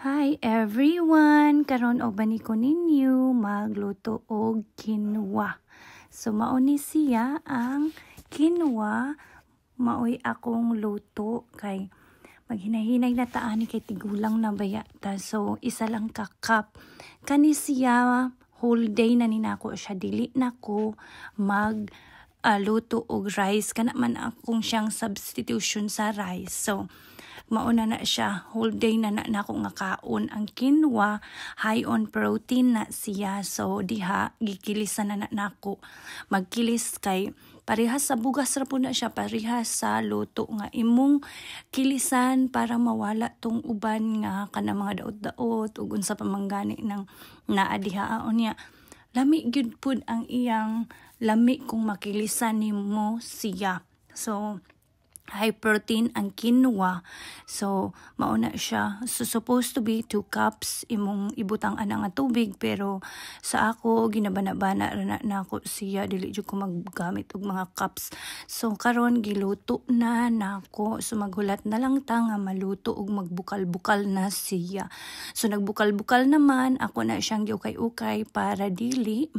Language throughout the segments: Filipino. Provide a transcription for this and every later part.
Hi everyone! Karon og bani ko ninyo magluto og quinoa. So mauni siya ang quinoa, maoy akong luto kay maghinahinay na taani kay tigulang na bayata. So isa lang ka cup. Kani siya whole day na ninako siya, dili nako mag luto og rice, kana man akong siyang substitution sa rice. So mauna na siya, whole day na ako nga kaon. Ang quinoa high on protein na siya, so diha gikilisan na nako. Magkilis kay parehas sa bugas ra po na siya, parehas sa luto nga imong kilisan para mawala tong uban nga kana mga daot-daot ug unsa pa manggani ng naa diha niya. Lami gyud pud ang iyang lami kung makilisan nimo siya. So high protein ang quinoa. So mauna siya. So supposed to be 2 cups imong ibutang ana nga tubig, pero sa ako ginabana-bana ra na ako siya, dili jud ko maggamit og mga cups. So karon giluto na nako. So maghulat na lang ta nga maluto og magbukal-bukal na siya. So nagbukal-bukal naman ako na siyang giukay-ukay para dili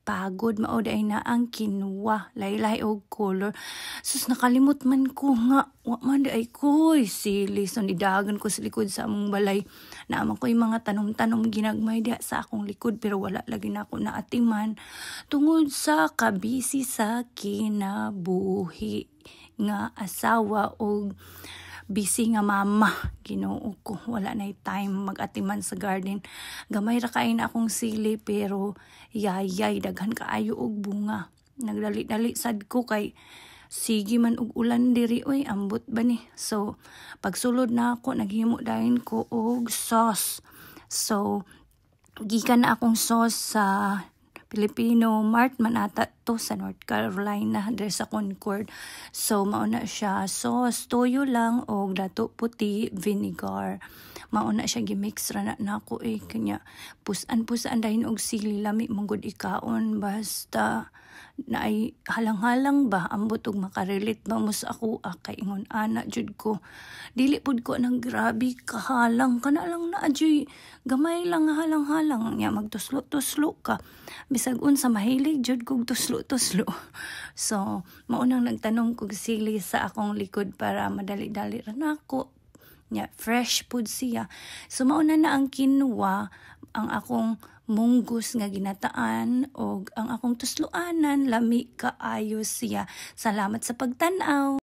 pagod maoday na ang quinoa, laylay og color. Sus nakalimot man ko nga, wa man di ay koy sili. So nidagan ko sa likod sa among balay. Naamang ko yung mga tanom-tanom ginagmay diha sa akong likod, pero wala lagi na ako naatiman tungod sa kabisi sa kinabuhi nga asawa og busy nga mama. Ginoo ko, wala na time mag-atiman sa garden. Gamay ra kain akong sili, pero yayay daghan kaayo og bunga. Nagdali-dali sad ko kay sige man og ulan diri, oy ambot ba ni. So pagsulod na ako, naghimo dayon ko og sauce. So gikan na akong sauce sa Filipino Mart man ata to sa North Carolina, there sa Concord. So mauna siya sauce, toyo lang og dato puti, vinegar. Mauna siya gimix ra na nako kanya pusan dahin og sili, lami manggod ikaon basta na ay halang-halang ba ambot og makarelate ba mo sa ako kay ingon ana jud ko, dili pud ko nang grabe kahalang kana lang na ajoy gamay lang nga halang-halang nya magtuslo-tuslo ka bisag unsa mahilig jud kog tuslo-tuslo. So maunang nagtanong kog sili sa akong likod para madali-dali ra nako nya, fresh food siya. So mauna na ang quinoa, ang akong munggus nga ginataan og ang akong tusloanan, lami kaayo siya. Salamat sa pagtan-aw.